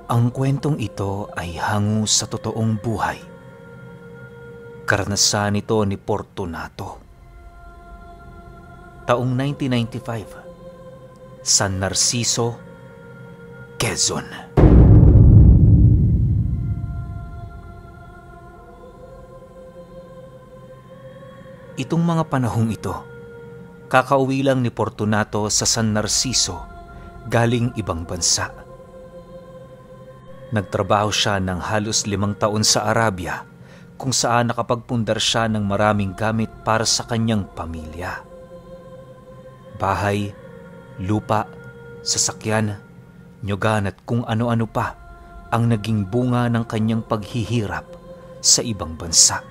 Ang kwentong ito ay hango sa totoong buhay. Karanasan ito ni Fortunato. Taong 1995, San Narciso, Quezon. Itong mga panahong ito, kakauwi lang ni Fortunato sa San Narciso galing ibang bansa. Nagtrabaho siya ng halos 5 taon sa Arabia, kung saan nakapagpundar siya ng maraming gamit para sa kanyang pamilya. Bahay, lupa, sasakyan, nyugan at kung ano-ano pa ang naging bunga ng kanyang paghihirap sa ibang bansa.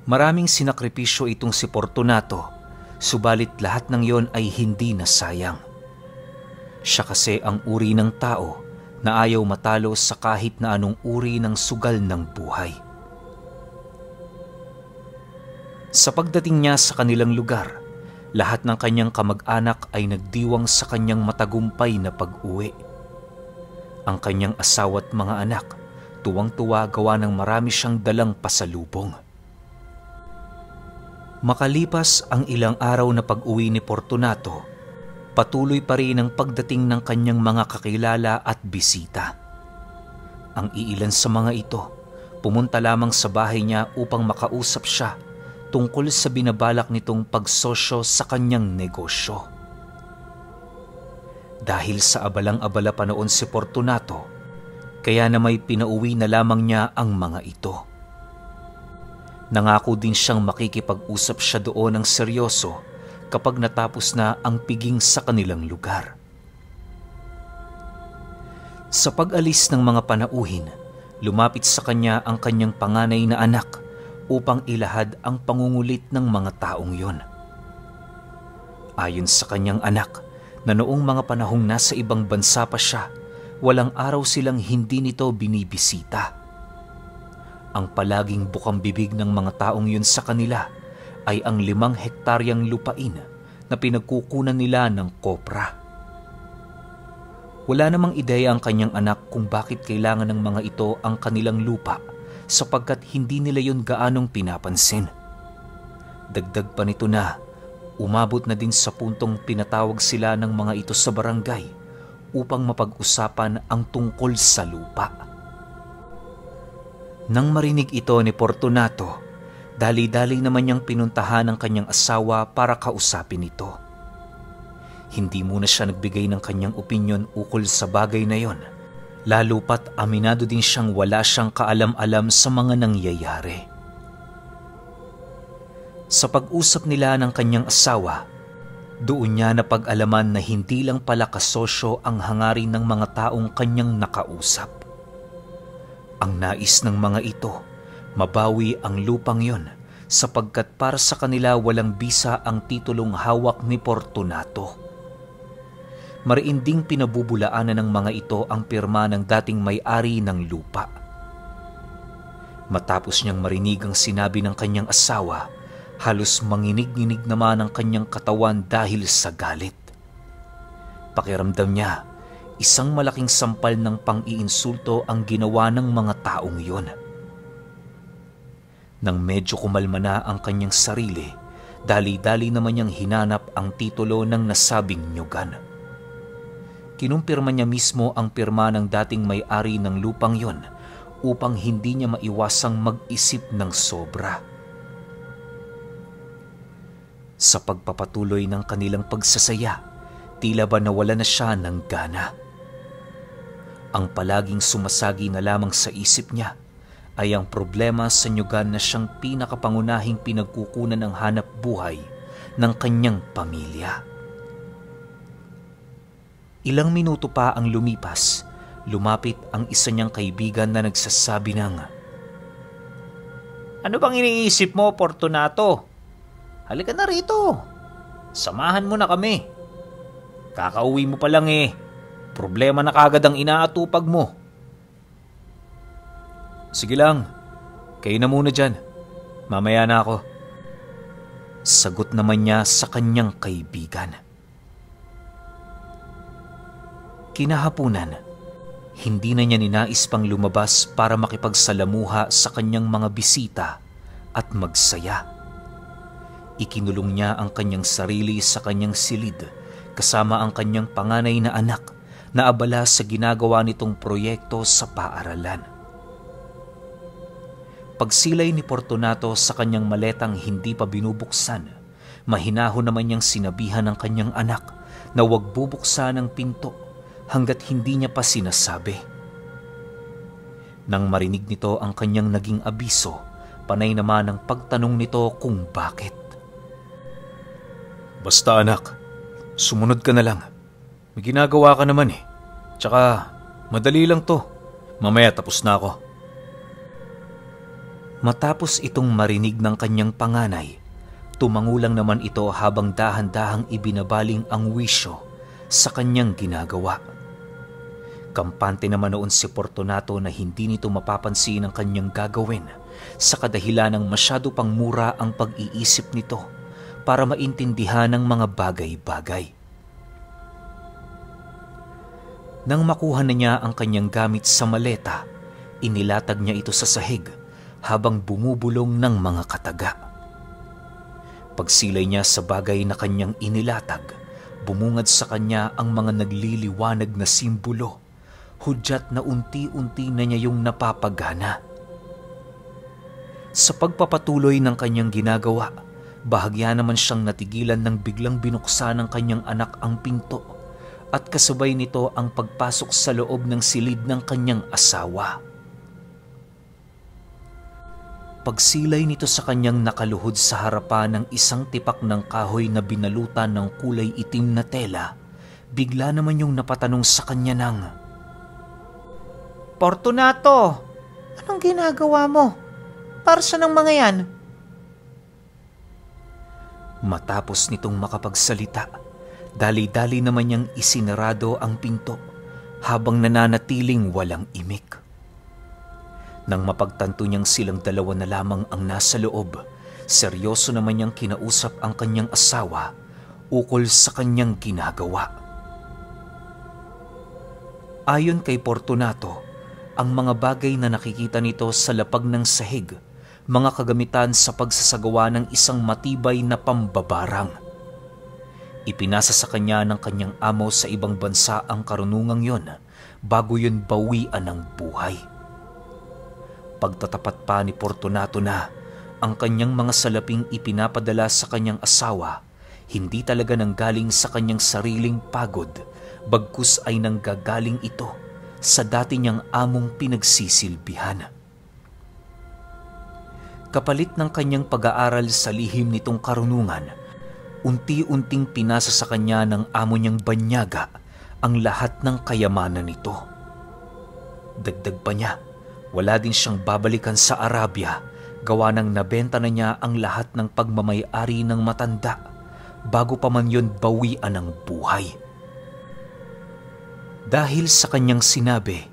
Maraming sinakripisyo itong si Fortunato, subalit lahat ng yon ay hindi nasayang. Siya kasi ang uri ng tao na ayaw matalo sa kahit na anong uri ng sugal ng buhay. Sa pagdating niya sa kanilang lugar, lahat ng kanyang kamag-anak ay nagdiwang sa kanyang matagumpay na pag-uwi. Ang kanyang asawa at mga anak, tuwang-tuwa gawa ng marami siyang dalang pasalubong. Makalipas ang ilang araw na pag-uwi ni Fortunato, patuloy pa rin ang pagdating ng kanyang mga kakilala at bisita. Ang iilan sa mga ito, pumunta lamang sa bahay niya upang makausap siya tungkol sa binabalak nitong pagsosyo sa kanyang negosyo. Dahil sa abalang-abala pa noon si Fortunato, kaya na may pinauwi na lamang niya ang mga ito. Nangako din siyang makikipag-usap siya doon ng seryoso kapag natapos na ang piging sa kanilang lugar. Sa pag-alis ng mga panauhin, lumapit sa kanya ang kanyang panganay na anak upang ilahad ang pangungulit ng mga taong yon. Ayon sa kanyang anak, na noong mga panahong nasa ibang bansa pa siya, walang araw silang hindi nito binibisita. Ang palaging bukang bibig ng mga taong yun sa kanila ay ang 5 hektaryang lupain na pinagkukunan nila ng kopra. Wala namang ideya ang kanyang anak kung bakit kailangan ng mga ito ang kanilang lupa, sapagkat hindi nila yon gaanong pinapansin. Dagdag pa nito na umabot na din sa puntong pinatawag sila ng mga ito sa barangay upang mapag-usapan ang tungkol sa lupa. Nang marinig ito ni Fortunato, dali-dali naman niyang pinuntahan ang kanyang asawa para kausapin ito. Hindi muna siya nagbigay ng kanyang opinyon ukol sa bagay na yon, lalo pat aminado din siyang wala siyang kaalam-alam sa mga nangyayari. Sa pag-usap nila ng kanyang asawa, doon niya napag-alaman na hindi lang pala kasosyo ang hangarin ng mga taong kanyang nakausap. Ang nais ng mga ito, mabawi ang lupang yon, sapagkat para sa kanila walang bisa ang titulong hawak ni Fortunato. Mariinding pinabubulaanan ng mga ito ang pirma ng dating may-ari ng lupa. Matapos niyang marinig ang sinabi ng kanyang asawa, halos manginig-nginig naman ang kanyang katawan dahil sa galit. Pakiramdam niya, isang malaking sampal ng pang-iinsulto ang ginawa ng mga taong yon. Nang medyo kumalma na ang kanyang sarili, dali-dali naman niyang hinanap ang titulo ng nasabing nyugan. Kinumpirma niya mismo ang pirma ng dating may-ari ng lupang yon upang hindi niya maiwasang mag-isip ng sobra. Sa pagpapatuloy ng kanilang pagsasaya, tila ba nawala na siya ng gana. Ang palaging sumasagi na lamang sa isip niya ay ang problema sa nyugan na siyang pinakapangunahing pinagkukunan ng hanap buhay ng kanyang pamilya. Ilang minuto pa ang lumipas, lumapit ang isa niyang kaibigan na nagsasabi ng, "Ano bang iniisip mo, Fortunato? Halika na rito. Samahan mo na kami. Kakauwi mo pa lang eh. Problema na kagad ang inaatupag mo." "Sige lang, kayo na muna dyan. Mamaya na ako." Sagot naman niya sa kanyang kaibigan. Kinahapunan, hindi na niya ninais pang lumabas para makipagsalamuha sa kanyang mga bisita at magsaya. Ikinulong niya ang kanyang sarili sa kanyang silid kasama ang kanyang panganay na anak na abala sa ginagawa nitong proyekto sa paaralan. Pagsilay ni Fortunato sa kanyang maletang hindi pa binubuksan, mahinahon naman niyang sinabihan ng kanyang anak na huwag bubuksan ang pinto hanggat hindi niya pa sinasabi. Nang marinig nito ang kanyang naging abiso, panay naman ang pagtanong nito kung bakit. Basta anak, sumunod ka na lang. May ginagawa ka naman eh. Tsaka madali lang to. Mamaya tapos na ako. Matapos itong marinig ng kanyang panganay, tumangulang naman ito habang dahan-dahang ibinabaling ang wisyo sa kanyang ginagawa. Kampante naman noon si Fortunato na hindi nito mapapansin ang kanyang gagawin sa kadahilan ng masyado pang mura ang pag-iisip nito para maintindihan ang mga bagay-bagay. Nang makuha na niya ang kanyang gamit sa maleta, inilatag niya ito sa sahig habang bumubulong ng mga kataga. Pagsilay niya sa bagay na kanyang inilatag, bumungad sa kanya ang mga nagliliwanag na simbolo, hudyat na unti-unti na niya yung napapagana. Sa pagpapatuloy ng kanyang ginagawa, bahagya naman siyang natigilan nang biglang binuksan ng kanyang anak ang pinto at kasabay nito ang pagpasok sa loob ng silid ng kanyang asawa. Pagsilay nito sa kanyang nakaluhod sa harapan ng isang tipak ng kahoy na binalutan ng kulay itim na tela, bigla naman yung napatanong sa kanya ng, Fortunato, anong ginagawa mo? Para saan ang mga yan? Matapos nitong makapagsalita, dali-dali naman niyang isinarado ang pinto habang nananatiling walang imik. Nang mapagtanto niyang silang dalawa na lamang ang nasa loob, seryoso naman niyang kinausap ang kanyang asawa ukol sa kanyang ginagawa. Ayon kay Fortunato, ang mga bagay na nakikita nito sa lapag ng sahig, mga kagamitan sa pagsasagawa ng isang matibay na pambabarang. Ipinasa sa kanya ng kanyang amo sa ibang bansa ang karunungang yon bago yun bawian ng buhay. Pagtatapat pa ni Fortunato na ang kanyang mga salaping ipinapadala sa kanyang asawa, hindi talaga nanggaling sa kanyang sariling pagod, bagkus ay nanggagaling ito sa dati niyang among pinagsisilbihan. Kapalit ng kanyang pag-aaral sa lihim nitong karunungan, unti-unting pinasa sa kanya ng amo niyang banyaga ang lahat ng kayamanan nito. Dagdag pa niya, wala din siyang babalikan sa Arabia, gawa ng nabenta na niya ang lahat ng pagmamay-ari ng matanda bago pa man yun bawian ng buhay. Dahil sa kanyang sinabi,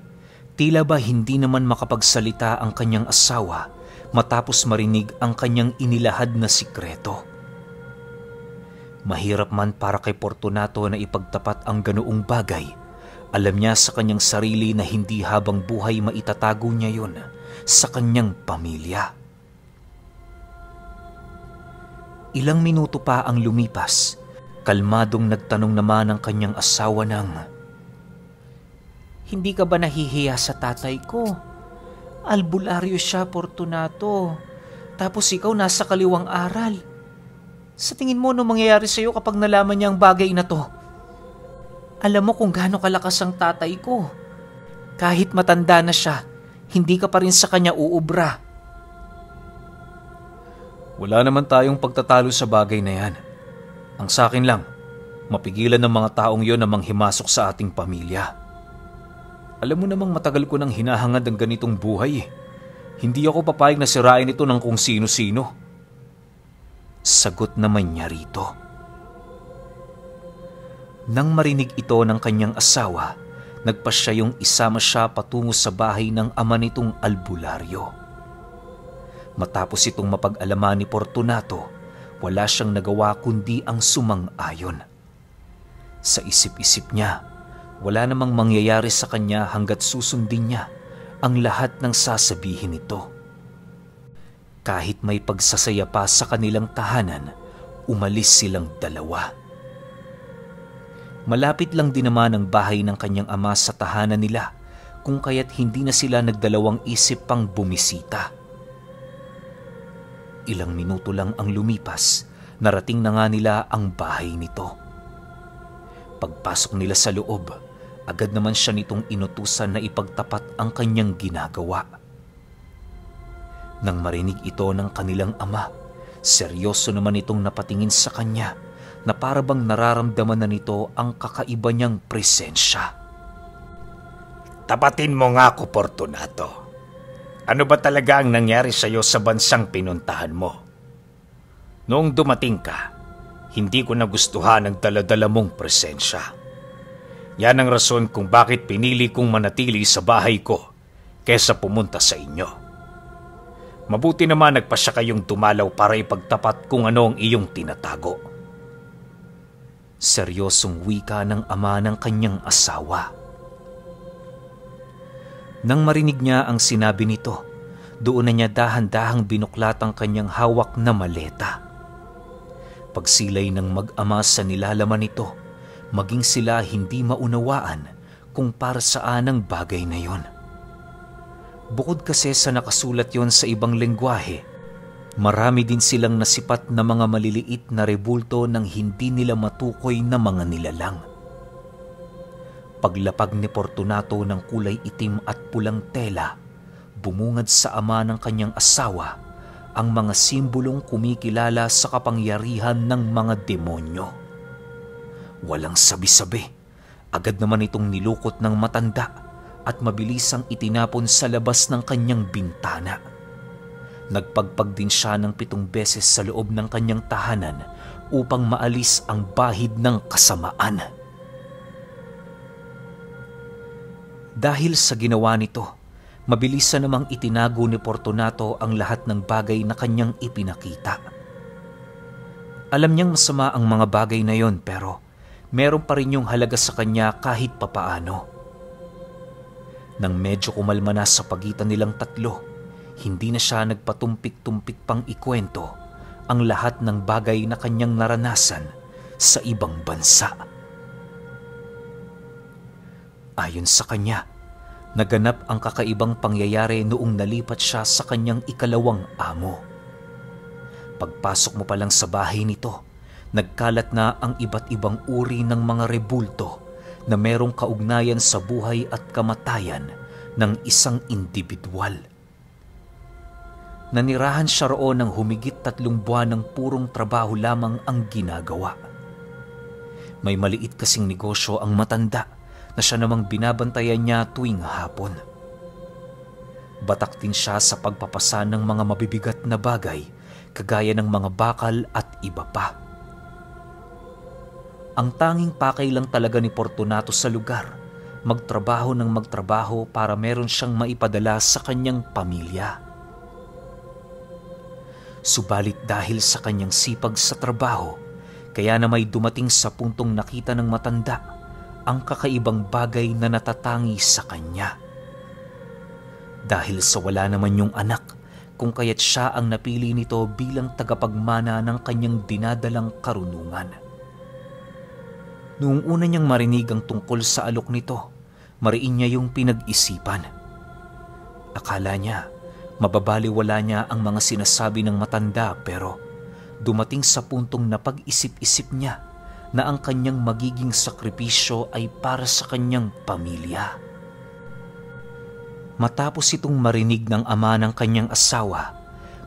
tila ba hindi naman makapagsalita ang kanyang asawa matapos marinig ang kanyang inilahad na sikreto. Mahirap man para kay Fortunato na ipagtapat ang ganoong bagay. Alam niya sa kanyang sarili na hindi habang buhay maitatago niya yun sa kanyang pamilya. Ilang minuto pa ang lumipas, kalmadong nagtanong naman ang kanyang asawa ng, Hindi ka ba nahihiya sa tatay ko? Albularyo siya, Fortunato. Tapos ikaw nasa kaliwang aral. Sa tingin mo ano mangyayari sa'yo kapag nalaman niya ang bagay na to? Alam mo kung gaano kalakas ang tatay ko. Kahit matanda na siya, hindi ka pa rin sa kanya uubra. Wala naman tayong pagtatalo sa bagay na yan. Ang sa akin lang, mapigilan ng mga taong yon na manghimasok sa ating pamilya. Alam mo namang matagal ko nang hinahangad ang ganitong buhay eh. Hindi ako papayag na sirain ito ng kung sino-sino. Sagot naman niya rito. Nang marinig ito ng kanyang asawa, nagpasya yung isama siya patungo sa bahay ng ama nitong albularyo. Matapos itong mapag-alaman ni Fortunato, wala siyang nagawa kundi ang sumang-ayon. Sa isip-isip niya, Wala namang mangyayari sa kanya hanggat susundin niya ang lahat ng sasabihin nito. Kahit may pagsasaya pa sa kanilang tahanan, umalis silang dalawa. Malapit lang din naman ang bahay ng kanyang ama sa tahanan nila, kung kaya't hindi na sila nagdalawang isip pang bumisita. Ilang minuto lang ang lumipas, narating na nga nila ang bahay nito. Pagpasok nila sa loob, agad naman siya nitong inutusan na ipagtapat ang kanyang ginagawa. Nang marinig ito ng kanilang ama, seryoso naman itong napatingin sa kanya na para bang nararamdaman na nito ang kakaiba niyang presensya. Tapatin mo nga ako, Fortunato. Ano ba talaga ang nangyari sa iyo sa bansang pinuntahan mo? Noong dumating ka, hindi ko nagustuhan ang dala-dala mong presensya. Yan ang rason kung bakit pinili kong manatili sa bahay ko kesa pumunta sa inyo. Mabuti naman nagpasya kayong dumalaw para ipagtapat kung ano ang iyong tinatago. Seryosong wika ng ama ng kanyang asawa. Nang marinig niya ang sinabi nito, doon na niya dahan-dahang binuklat ang kanyang hawak na maleta. Pagsilay ng mag-ama sa nilalaman nito, maging sila hindi maunawaan kung para saan ang bagay na yon. Bukod kasi sa nakasulat yon sa ibang lengguwahe, marami din silang nasipat na mga maliliit na rebulto ng hindi nila matukoy na mga nilalang. Paglapag ni Fortunato ng kulay itim at pulang tela, bumungad sa ama ng kanyang asawa ang mga simbolong kumikilala sa kapangyarihan ng mga demonyo. Walang sabi-sabi, agad naman itong nilukot ng matanda at mabilisang itinapon sa labas ng kanyang bintana. Nagpagpag din siya ng 7 beses sa loob ng kanyang tahanan upang maalis ang bahid ng kasamaan. Dahil sa ginawa nito, mabilisan namang itinago ni Fortunato ang lahat ng bagay na kanyang ipinakita. Alam niyang masama ang mga bagay na yon, pero meron pa rin yung halaga sa kanya kahit papaano. Nang medyo kumalma na sa pagitan nilang tatlo, hindi na siya nagpatumpik-tumpik pang ikwento ang lahat ng bagay na kanyang naranasan sa ibang bansa. Ayon sa kanya, naganap ang kakaibang pangyayari noong nalipat siya sa kanyang ikalawang amo. Pagpasok mo pa lang sa bahay nito, nagkalat na ang iba't ibang uri ng mga rebulto na merong kaugnayan sa buhay at kamatayan ng isang individual. Nanirahan siya roon ng humigit 3 buwan ng purong trabaho lamang ang ginagawa. May maliit kasing negosyo ang matanda na siya namang binabantayan niya tuwing hapon. Batak din siya sa pagpapasa ng mga mabibigat na bagay kagaya ng mga bakal at iba pa. Ang tanging pakay lang talaga ni Fortunato sa lugar, magtrabaho ng magtrabaho para meron siyang maipadala sa kanyang pamilya. Subalit dahil sa kanyang sipag sa trabaho, kaya na may dumating sa puntong nakita ng matanda ang kakaibang bagay na natatangi sa kanya. Dahil sa wala naman yung anak, kung kaya't siya ang napili nito bilang tagapagmana ng kanyang dinadalang karunungan. Noong una niyang marinig ang tungkol sa alok nito, mariin niya yung pinag-isipan. Akala niya, mababaliwala niya ang mga sinasabi ng matanda, pero dumating sa puntong napag-isip-isip niya na ang kanyang magiging sakripisyo ay para sa kanyang pamilya. Matapos itong marinig ng ama ng kanyang asawa,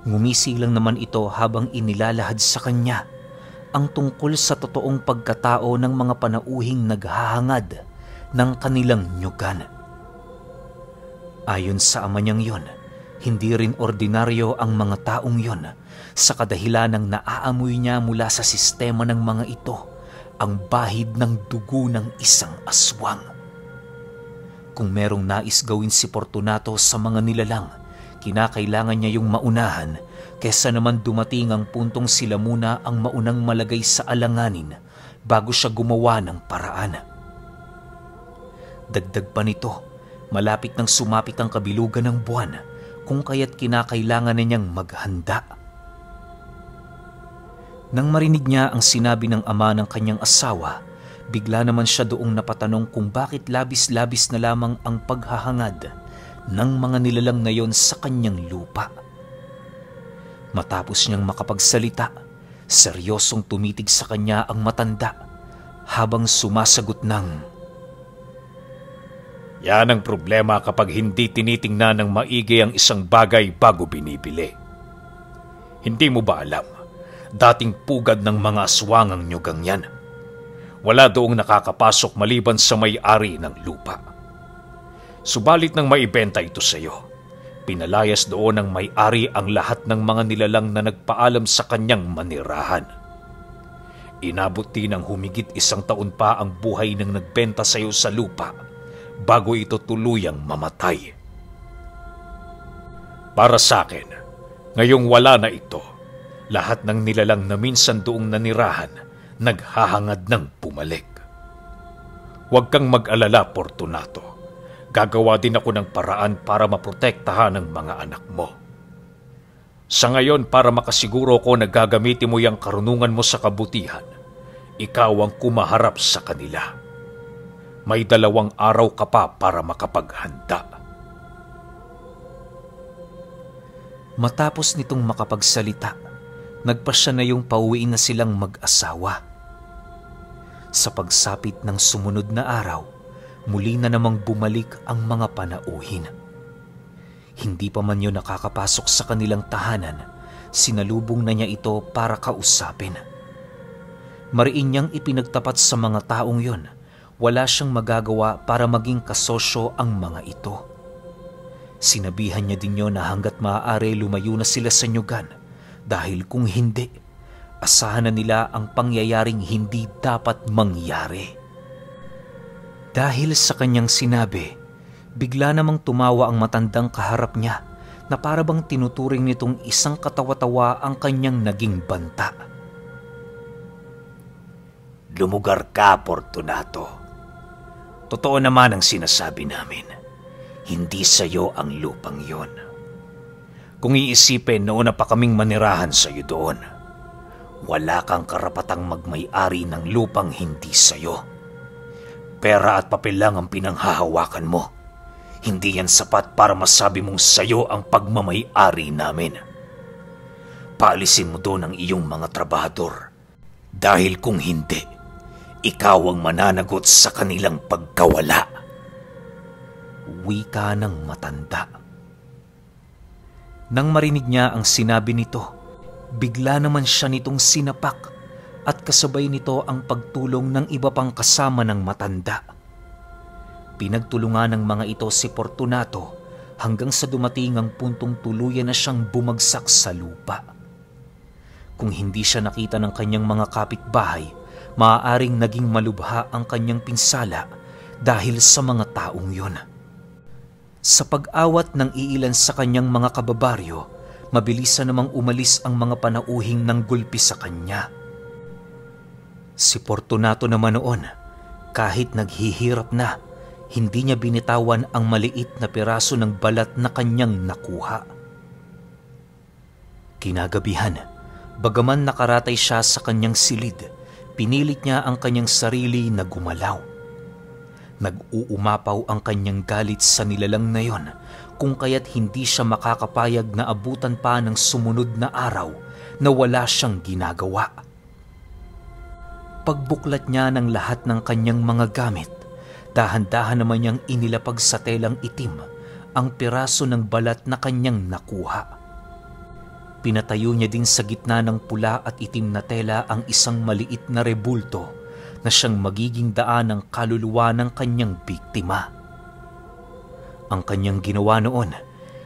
ngumisi lang naman ito habang inilalahad sa kanya ang tungkol sa totoong pagkatao ng mga panauhing naghahangad ng kanilang nyugan. Ayon sa ama niyang yon, hindi rin ordinaryo ang mga taong yon sa kadahilan ng naaamoy niya mula sa sistema ng mga ito ang bahid ng dugo ng isang aswang. Kung merong nais gawin si Fortunato sa mga nilalang, kinakailangan niya yung maunahan kesa naman dumating ang puntong sila muna ang maunang malagay sa alanganin bago siya gumawa ng paraan. Dagdag pa nito, malapit nang sumapit ang kabilugan ng buwan, kung kaya't kinakailangan na niyang maghanda. Nang marinig niya ang sinabi ng ama ng kanyang asawa, bigla naman siya doong napatanong kung bakit labis-labis na lamang ang paghahangad ng mga nilalang na yon sa kanyang lupa. Matapos niyang makapagsalita, seryosong tumitig sa kanya ang matanda habang sumasagot ng, Yan ang problema kapag hindi tinitingnan ng maigi ang isang bagay bago binibili. Hindi mo ba alam, dating pugad ng mga aswang ang nyugang yan. Wala doong nakakapasok maliban sa may-ari ng lupa. Subalit nang maibenta ito sa iyo, pinalayas doon ng may-ari ang lahat ng mga nilalang na nagpaalam sa kanyang manirahan. Inabot din ng humigit 1 taon pa ang buhay ng nagbenta sa iyo sa lupa bago ito tuluyang mamatay. Para sa akin, ngayong wala na ito, lahat ng nilalang na minsan doong nanirahan, naghahangad ng bumalik. Huwag kang mag-alala, Fortunato. Gagawa din ako ng paraan para maprotektahan ang mga anak mo. Sa ngayon, para makasiguro ko na gagamitin mo yung karunungan mo sa kabutihan, ikaw ang kumaharap sa kanila. May 2 araw ka pa para makapaghanda. Matapos nitong makapagsalita, nagpasya na yung pauwiin na silang mag-asawa. Sa pagsapit ng sumunod na araw, muli na namang bumalik ang mga panauhin. Hindi pa man yun nakakapasok sa kanilang tahanan, sinalubong na niya ito para kausapin. Mariin niyang ipinagtapat sa mga taong yon, wala siyang magagawa para maging kasosyo ang mga ito. Sinabihan niya din yun na hanggat maaari lumayo na sila sa nyugan, dahil kung hindi, asahan na nila ang pangyayaring hindi dapat mangyari. Dahil sa kanyang sinabi, bigla namang tumawa ang matandang kaharap niya na para bang tinuturing nitong isang katawa-tawa ang kanyang naging banta. Lumugar ka, Fortunato. Totoo naman ang sinasabi namin. Hindi sa'yo ang lupang yon. Kung iisipin, noon na pa kaming manirahan sa'yo doon. Wala kang karapatang magmay-ari ng lupang hindi sa'yo. Pera at papel lang ang pinanghahawakan mo. Hindi yan sapat para masabi mong sa'yo ang pagmamay-ari namin. Paalisin mo doon ang iyong mga trabahador. Dahil kung hindi, ikaw ang mananagot sa kanilang pagkawala. Wika ng matanda. Nang marinig niya ang sinabi nito, bigla naman siya nitong sinapak at kasabay nito ang pagtulong ng iba pang kasama ng matanda. Pinagtulungan ng mga ito si Fortunato hanggang sa dumating ang puntong tuluyan na siyang bumagsak sa lupa. Kung hindi siya nakita ng kanyang mga kapitbahay, maaaring naging malubha ang kanyang pinsala dahil sa mga taong yon. Sa pag-awat ng iilan sa kanyang mga kababaryo, mabilisan namang umalis ang mga panauhing ng gulpi sa kanya. Si Fortunato naman noon, kahit naghihirap na, hindi niya binitawan ang maliit na piraso ng balat na kanyang nakuha. Kinagabihan, bagaman nakaratay siya sa kanyang silid, pinilit niya ang kanyang sarili na gumalaw. Nag-uumapaw ang kanyang galit sa nilalang na yon, kung kaya't hindi siya makakapayag na abutan pa ng sumunod na araw na wala siyang ginagawa. Pagbuklat niya ng lahat ng kanyang mga gamit, dahan-dahan naman niyang inilapag sa telang itim ang piraso ng balat na kanyang nakuha. Pinatayo niya din sa gitna ng pula at itim na tela ang isang maliit na rebulto na siyang magiging daan ng kaluluwa ng kanyang biktima. Ang kanyang ginawa noon,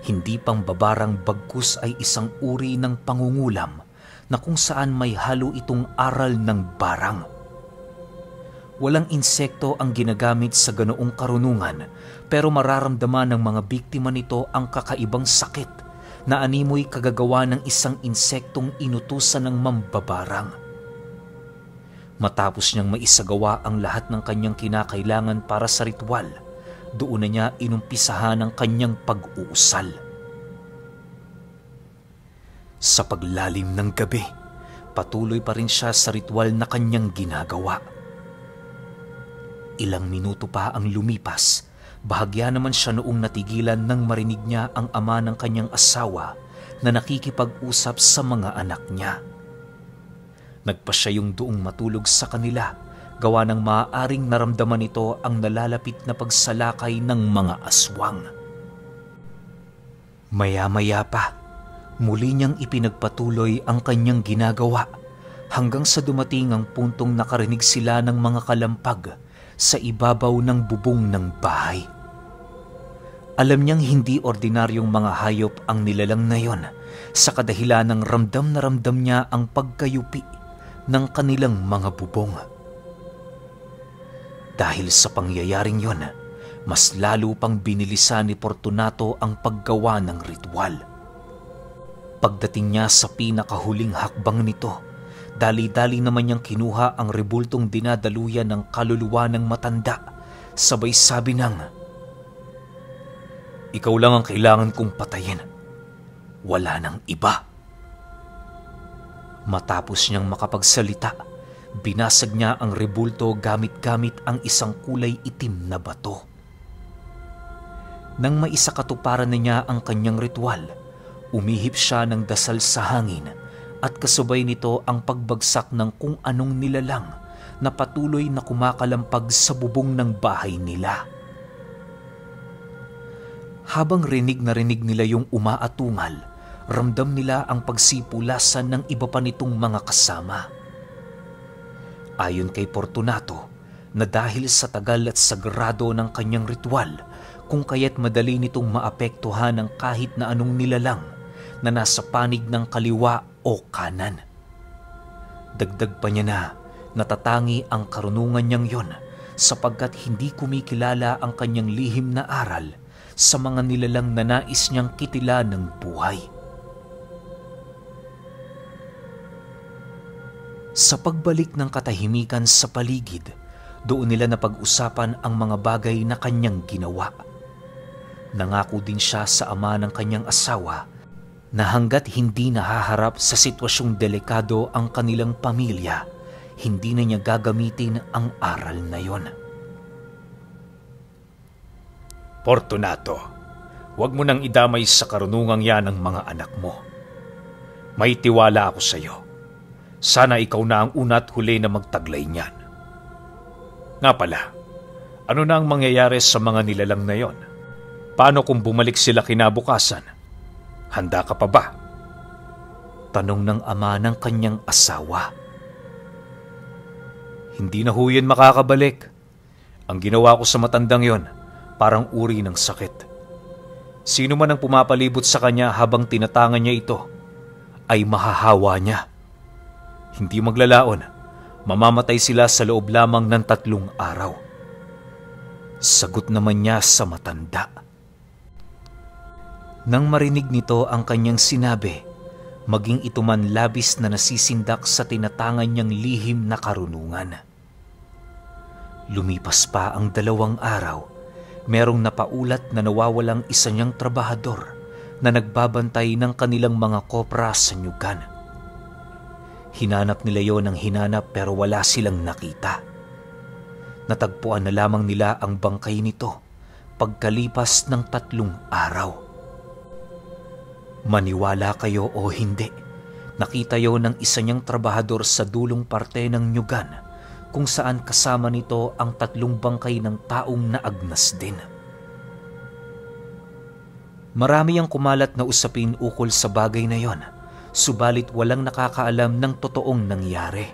hindi pang babarang bagkus ay isang uri ng pangungulam na kung saan may halo itong aral ng barang. Walang insekto ang ginagamit sa ganoong karunungan, pero mararamdaman ng mga biktima nito ang kakaibang sakit na animoy kagagawa ng isang insektong inutusan ng mambabarang. Matapos niyang maisagawa ang lahat ng kanyang kinakailangan para sa ritual, doon na niya inumpisahan ang kanyang pag-uusal. Sa paglalim ng gabi, patuloy pa rin siya sa ritual na kanyang ginagawa. Ilang minuto pa ang lumipas, bahagya naman siya noong natigilan nang marinig niya ang ama ng kanyang asawa na nakikipag-usap sa mga anak niya. Nagpa siya yung doong matulog sa kanila, gawa ng maaaring naramdaman nito ang nalalapit na pagsalakay ng mga aswang. Maya-maya pa, muli niyang ipinagpatuloy ang kanyang ginagawa hanggang sa dumating ang puntong nakarinig sila ng mga kalampag sa ibabaw ng bubong ng bahay. Alam niyang hindi ordinaryong mga hayop ang nilalang na yon sa kadahilan ng ramdam na ramdam niya ang pagkayupi ng kanilang mga bubong. Dahil sa pangyayaring yon, mas lalo pang binilisan ni Fortunato ang paggawa ng ritual. Pagdating niya sa pinakahuling hakbang nito, dali-dali naman niyang kinuha ang rebultong dinadaluyan ng kaluluwa ng matanda, sabay sabi ng, "Ikaw lang ang kailangan kong patayin. Wala nang iba." Matapos niyang makapagsalita, binasag niya ang rebulto gamit-gamit ang isang kulay itim na bato. Nang maisakatuparan na niya ang kanyang ritual, umihip siya ng dasal sa hangin at kasabay nito ang pagbagsak ng kung anong nilalang na patuloy na kumakalampag sa bubong ng bahay nila. Habang rinig na rinig nila yung umaatungal, ramdam nila ang pagsipulasan ng iba pa nitong mga kasama. Ayon kay Fortunato, na dahil sa tagal at sagrado ng kanyang ritual, kung kaya't madali nitong maapektuhan ng kahit na anong nilalang na nasa panig ng kaliwa o kanan. Dagdag pa niya na natatangi ang karunungan niyang yon sapagkat hindi kumikilala ang kanyang lihim na aral sa mga nilalang na nais niyang kitilan ng buhay. Sa pagbalik ng katahimikan sa paligid, doon nila napag-usapan ang mga bagay na kanyang ginawa. Nangako din siya sa ama ng kanyang asawa na hanggat hindi nahaharap sa sitwasyong delikado ang kanilang pamilya, hindi na niya gagamitin ang aral na yon. Fortunato, huwag mo nang idamay sa karunungang yan ang mga anak mo. May tiwala ako sa iyo. Sana ikaw na ang una at huli na magtaglay niyan. Nga pala, ano na ang mangyayari sa mga nilalang na yon? Paano kung bumalik sila kinabukasan? Handa ka pa ba? Tanong ng ama ng kanyang asawa. Hindi na ho yan makakabalik. Ang ginawa ko sa matandang yon, parang uri ng sakit. Sino man ang pumapalibot sa kanya habang tinatangan niya ito, ay mahahawa niya. Hindi maglalaon, mamamatay sila sa loob lamang ng 3 araw. Sagot naman niya sa matanda. Nang marinig nito ang kanyang sinabi, maging ito man labis na nasisindak sa tinatangan niyang lihim na karunungan. Lumipas pa ang 2 araw, merong napaulat na nawawalang isa niyang trabahador na nagbabantay ng kanilang mga kopra sa nyugan. Hinanap nila yon ng hinanap pero wala silang nakita. Natagpuan na lamang nila ang bangkay nito pagkalipas ng 3 araw. Maniwala kayo o hindi, nakita yon ng isa niyang trabahador sa dulong parte ng nyugan kung saan kasama nito ang 3 bangkay ng taong naagnas din. Marami ang kumalat na usapin ukol sa bagay na yon, subalit walang nakakaalam ng totoong nangyari.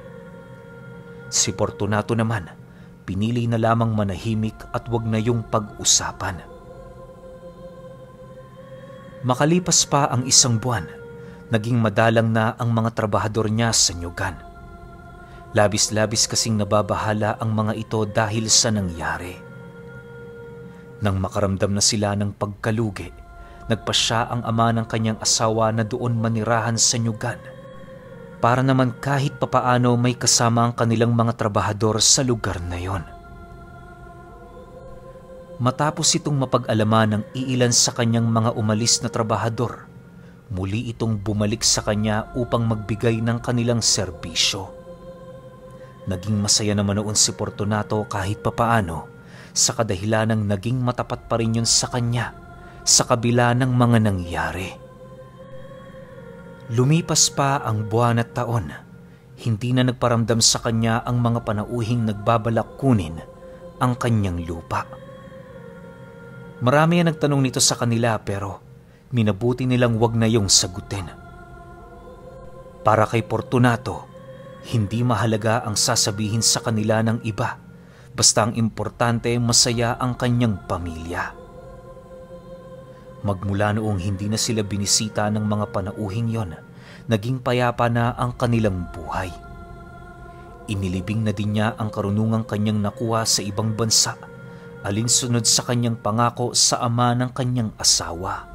Si Fortunato naman, pinili na lamang manahimik at wag na yung pag-usapan. Makalipas pa ang 1 buwan, naging madalang na ang mga trabahador niya sa nyugan. Labis-labis kasing nababahala ang mga ito dahil sa nangyari. Nang makaramdam na sila ng pagkalugi, nagpasya ang ama ng kanyang asawa na doon manirahan sa nyugan para naman kahit papaano may kasama ang kanilang mga trabahador sa lugar na yon. Matapos itong mapag-alaman ng iilan sa kanyang mga umalis na trabahador, muli itong bumalik sa kanya upang magbigay ng kanilang serbisyo. Naging masaya naman noon si Fortunato kahit papaano sa kadahilanang naging matapat pa rin yun sa kanya sa kabila ng mga nangyari. Lumipas pa ang buwan at taon, hindi na nagparamdam sa kanya ang mga panauhing nagbabalak kunin ang kanyang lupa. Marami ang nagtanong nito sa kanila pero minabuti nilang wag na yung sagutin. Para kay Fortunato, hindi mahalaga ang sasabihin sa kanila ng iba, basta ang importante masaya ang kanyang pamilya. Magmula noong hindi na sila binisita ng mga panauhing yon, naging payapa na ang kanilang buhay. Inilibing na din niya ang karunungang kanyang nakuha sa ibang bansa, alinsunod sa kanyang pangako sa ama ng kanyang asawa.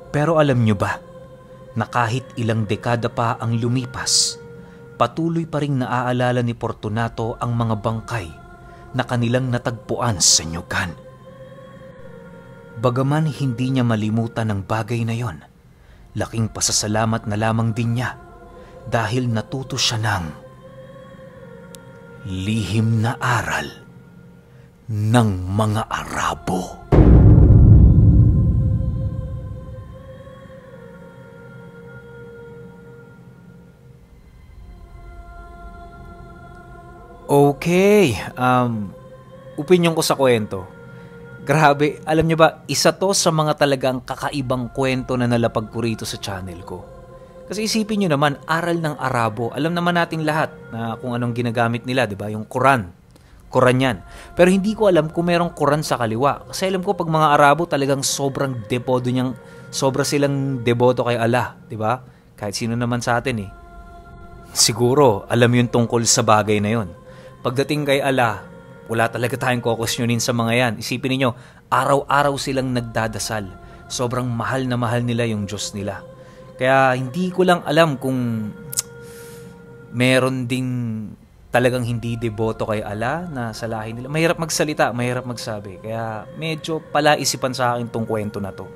Pero alam niyo ba na kahit ilang dekada pa ang lumipas, patuloy pa ring naaalala ni Fortunato ang mga bangkay na kanilang natagpuan sa nyugan. Bagaman hindi niya malimutan ang bagay na yon, laking pasasalamat na lamang din niya dahil natuto siya ng lihim na aral ng mga Arabo. Okay, opinion ko sa kwento. Grabe, alam niyo ba, isa to sa mga talagang kakaibang kwento na nalapag ko rito sa channel ko. Kasi isipin niyo naman, aral ng Arabo. Alam naman natin lahat na kung anong ginagamit nila, di ba? Yung Quran. Quran yan. Pero hindi ko alam kung merong Quran sa kaliwa. Kasi alam ko pag mga Arabo talagang sobrang deboto niyang, sobra silang deboto kay Allah, di ba? Kahit sino naman sa atin eh. Siguro, alam yun tungkol sa bagay na yun. Pagdating kay Allah, wala talaga tayong kukusyonin sa mga yan. Isipin niyo, araw-araw silang nagdadasal. Sobrang mahal na mahal nila yung Diyos nila. Kaya hindi ko lang alam kung meron ding talagang hindi deboto kay Allah na salahin nila. Mahirap magsalita, mahirap magsabi. Kaya medyo palaisipan sa akin tong kwento na to.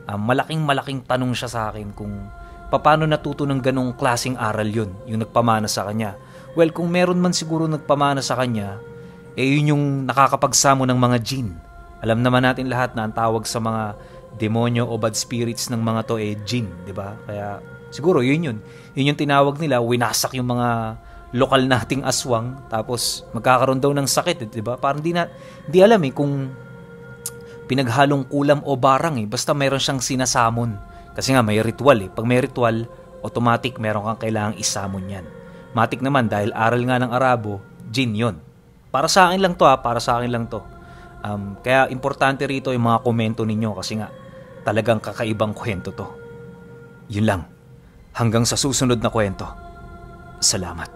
Malaking tanong siya sa akin kung paano natuto ng ganong klaseng aral yun, yung nagpamana sa kanya. Well, kung meron man siguro nagpamana sa kanya, yun yung nakakapagsamo ng mga jinn. Alam naman natin lahat na ang tawag sa mga demonyo o bad spirits ng mga to jinn, di ba? Kaya siguro yun yung tinawag nila, winasak yung mga lokal nating aswang, tapos magkakaroon daw ng sakit, di ba? Parang di alam kung pinaghalong kulam o barang basta mayroon siyang sinasamon. Kasi nga may ritual Pag may ritual, automatic meron kang kailangang isamon yan. Matik naman dahil aral nga ng Arabo, jinn yun. Para sa akin lang to para sa akin lang to. Kaya importante rito yung mga komento ninyo kasi nga talagang kakaibang kwento to. Yun lang. Hanggang sa susunod na kwento. Salamat.